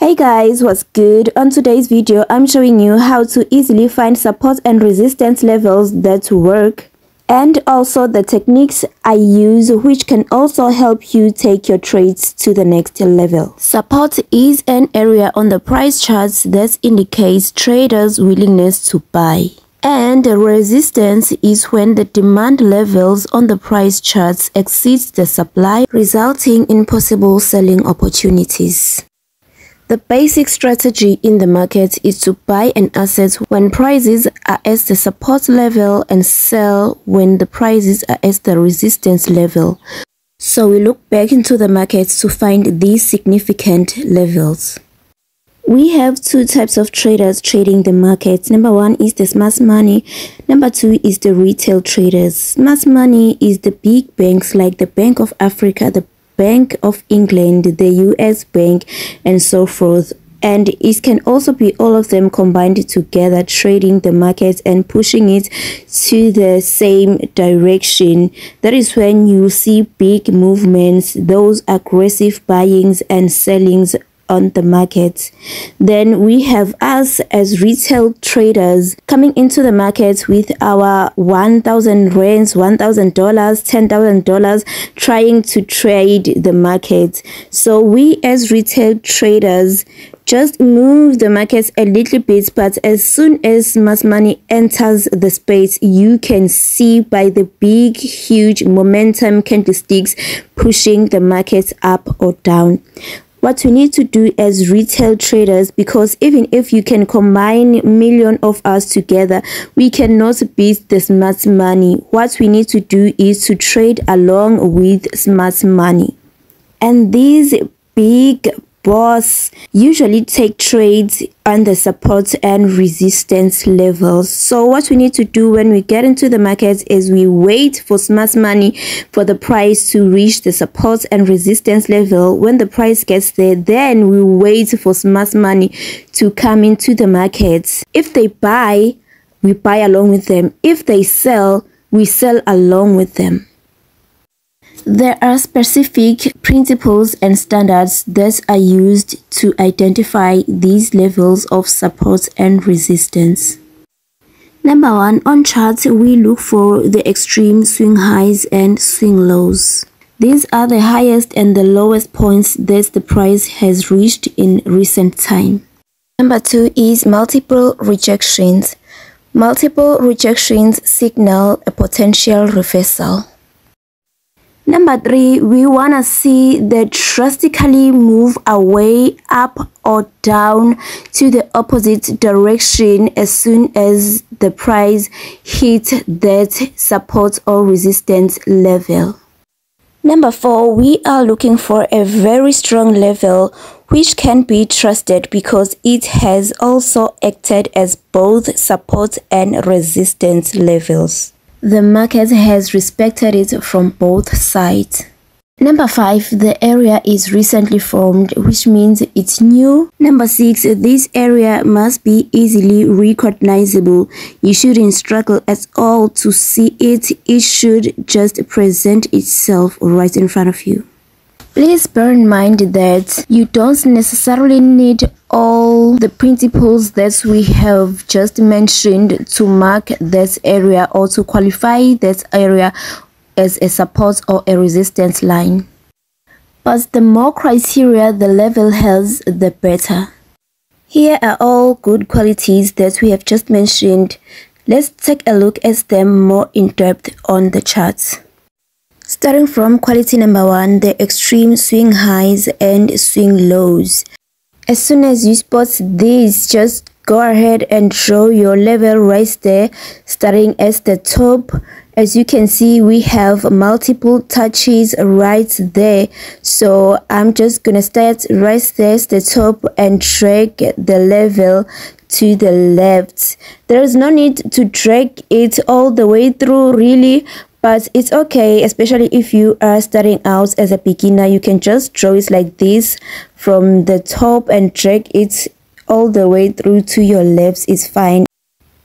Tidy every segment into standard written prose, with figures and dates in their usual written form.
Hey guys, what's good? On today's video, I'm showing you how to easily find support and resistance levels that work, and also the techniques I use which can also help you take your trades to the next level. Support is an area on the price charts that indicates traders' willingness to buy. And resistance is when the demand levels on the price charts exceeds the supply, resulting in possible selling opportunities. The basic strategy in the market is to buy an asset when prices are at the support level and sell when the prices are at the resistance level. So we look back into the market to find these significant levels. We have two types of traders trading the market. Number one is the smart money. Number two is the retail traders. Smart money is the big banks like the Bank of Africa, the Bank of England, the US Bank, and so forth. And it can also be all of them combined together, trading the market and pushing it to the same direction. That is when you see big movements, those aggressive buyings and sellings on the market. Then we have us as retail traders coming into the market with our 1,000 rands, $1,000, $10,000, trying to trade the market. So we as retail traders just move the market a little bit, but as soon as smart money enters the space, you can see by the big huge momentum candlesticks pushing the market up or down. What we need to do as retail traders, because even if you can combine million of us together, we cannot beat the smart money. What we need to do is to trade along with smart money. And these big boss usually take trades on the support and resistance levels. So what we need to do when we get into the market is we wait for smart money for the price to reach the support and resistance level. When the price gets there, then we wait for smart money to come into the market. If they buy, we buy along with them. If they sell, we sell along with them. There are specific principles and standards that are used to identify these levels of support and resistance. Number one, on charts, we look for the extreme swing highs and swing lows. These are the highest and the lowest points that the price has reached in recent time. Number two is multiple rejections. Multiple rejections signal a potential reversal. Number three, we want to see the drastically move away, up or down to the opposite direction as soon as the price hits that support or resistance level. Number four, we are looking for a very strong level which can be trusted because it has also acted as both support and resistance levels. The market has respected it from both sides. Number five, the area is recently formed, which means it's new. Number six, this area must be easily recognizable. You shouldn't struggle at all to see it. It should just present itself right in front of you. Please bear in mind that you don't necessarily need all the principles that we have just mentioned to mark that area or to qualify that area as a support or a resistance line. But the more criteria the level has, the better. Here are all good qualities that we have just mentioned. Let's take a look at them more in depth on the charts. Starting from quality number one, the extreme swing highs and swing lows. As soon as you spot these, just go ahead and draw your level right there, starting at the top. As you can see, we have multiple touches right there. So I'm just gonna start right there at the top and drag the level to the left. There is no need to drag it all the way through really, but it's okay, especially if you are starting out as a beginner. You can just draw it like this from the top and drag it all the way through to your left. It's fine.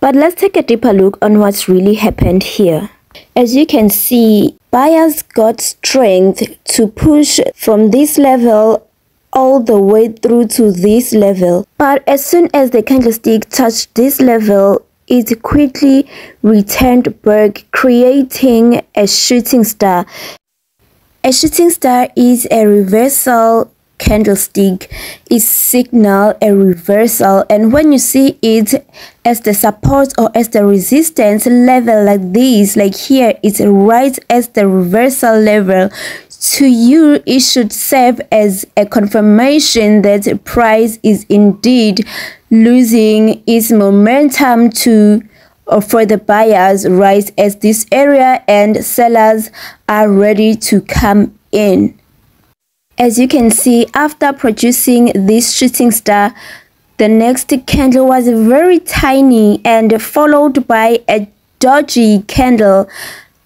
But let's take a deeper look on what's really happened here. As you can see, buyers got strength to push from this level all the way through to this level. But as soon as the candlestick touched this level, it quickly returned back, creating a shooting star. A shooting star is a reversal candlestick. It signals a reversal, and when you see it as the support or as the resistance level like this, like here, it's right as the reversal level. To you, it should serve as a confirmation that the price is indeed losing its momentum to or for the buyers right as this area, and sellers are ready to come in. As you can see, after producing this shooting star, the next candle was very tiny and followed by a doji candle.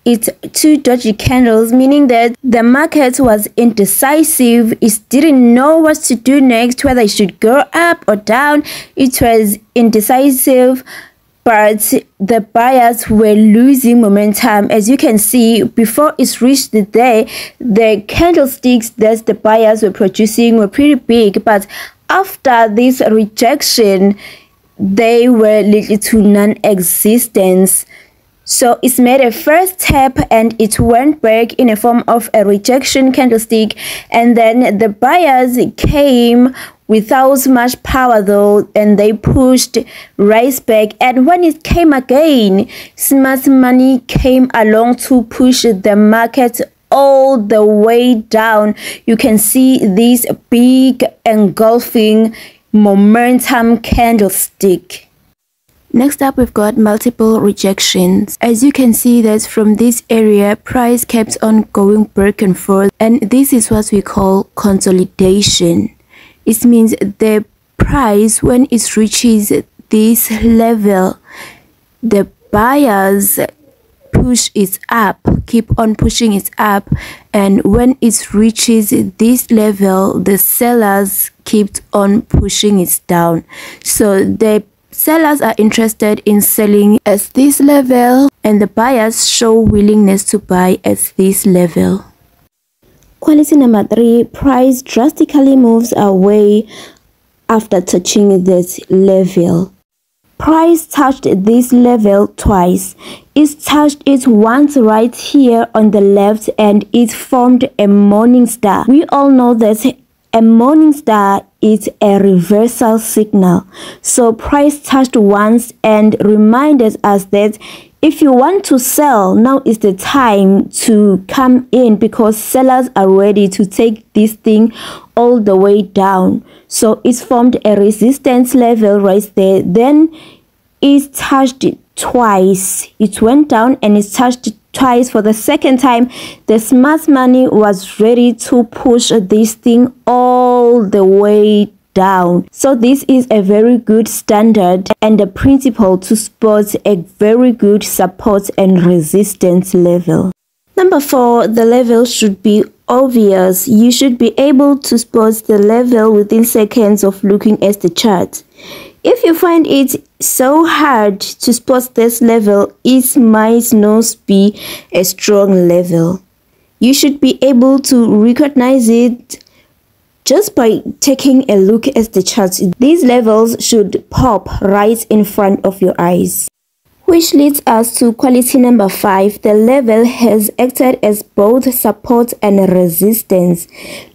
It's two doji candles, meaning that the market was indecisive. It didn't know what to do next, whether it should go up or down. It was indecisive, but the buyers were losing momentum. As you can see, before it reached there, the candlesticks that the buyers were producing were pretty big, but after this rejection, they were little to non-existence. So it's made a first step and it went back in a form of a rejection candlestick, and then the buyers came without much power though, and they pushed right back. And when it came again, smart money came along to push the market all the way down. You can see this big engulfing momentum candlestick. Next up, we've got multiple rejections. As you can see that from this area, price kept on going back and forth, and this is what we call consolidation. It means the price, when it reaches this level, the buyers push it up, keep on pushing it up, and when it reaches this level, the sellers keep on pushing it down. So the sellers are interested in selling at this level, and the buyers show willingness to buy at this level. Quality number 3, price drastically moves away after touching this level. Price touched this level twice. It touched it once right here on the left, and it formed a morning star. We all know that a morning star is a reversal signal. So price touched once and reminded us that if you want to sell, now is the time to come in, because sellers are ready to take this thing all the way down. So it formed a resistance level right there. Then it touched it twice. It went down and it touched it twice. For the second time, the smart money was ready to push this thing all the way down. So this is a very good standard and a principle to spot a very good support and resistance level. Number 4, the level should be obvious. You should be able to spot the level within seconds of looking at the chart. If you find it so hard to spot this level, it might not be a strong level. You should be able to recognize it just by taking a look at the chart. These levels should pop right in front of your eyes. Which leads us to quality number 5. The level has acted as both support and resistance,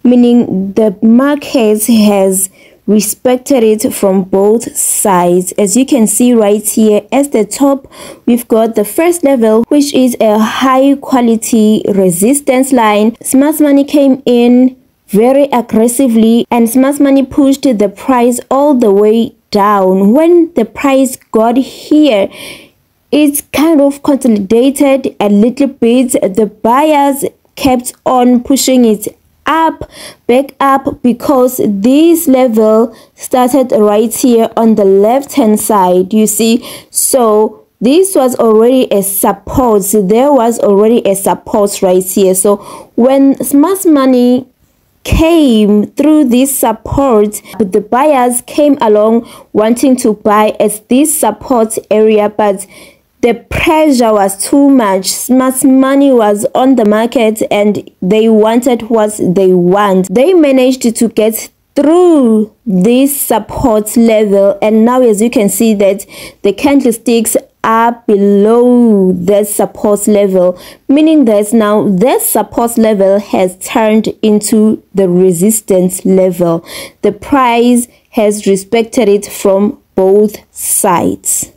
meaning the market has respected it from both sides. As you can see right here at the top, we've got the first level, which is a high quality resistance line. Smart money came in very aggressively, and smart money pushed the price all the way down. When the price got here, it's kind of consolidated a little bit. The buyers kept on pushing it up, back up, because this level started right here on the left hand side, you see. So this was already a support. There was already a support right here. So when smart money came through this support, the buyers came along wanting to buy at this support area, but the pressure was too much. Smart money was on the market and they wanted what they want. They managed to get through this support level, and now as you can see that the candlesticks are below that support level, meaning that now that support level has turned into the resistance level. The price has respected it from both sides.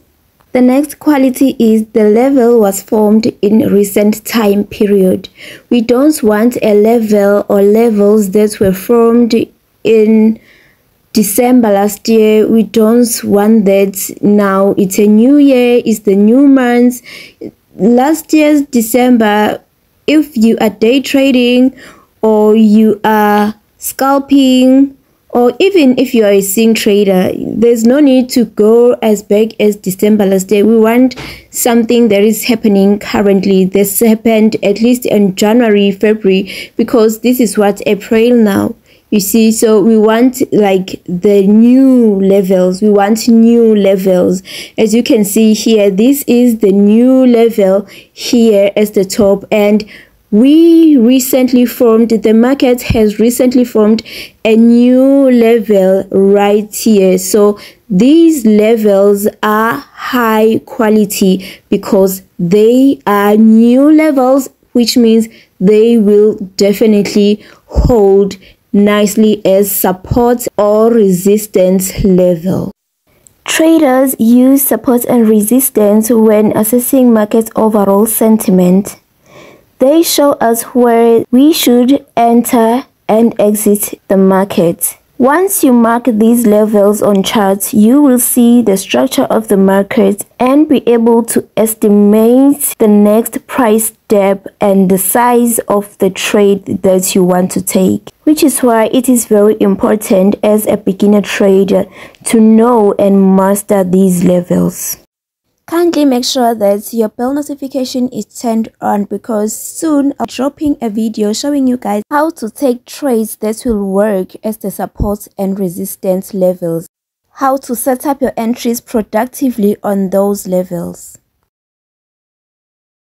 The next quality is the level was formed in recent time period. We don't want a level or levels that were formed in December last year. We don't want that now. It's a new year, it's the new month. Last year's December, if you are day trading or you are scalping, or even if you are a swing trader, there's no need to go as big as December last year. We want something that is happening currently. This happened at least in January, February, because this is what April now. You see, so we want like the new levels. We want new levels. As you can see here, this is the new level here as the top, and we recently formed, the market has recently formed a new level right here. So these levels are high quality because they are new levels, which means they will definitely hold nicely as support or resistance level. Traders use support and resistance when assessing market overall sentiment. They show us where we should enter and exit the market. Once you mark these levels on charts, you will see the structure of the market and be able to estimate the next price step and the size of the trade that you want to take. Which is why it is very important as a beginner trader to know and master these levels. Kindly make sure that your bell notification is turned on, because soon I'll be dropping a video showing you guys how to take trades that will work as the support and resistance levels. How to set up your entries productively on those levels.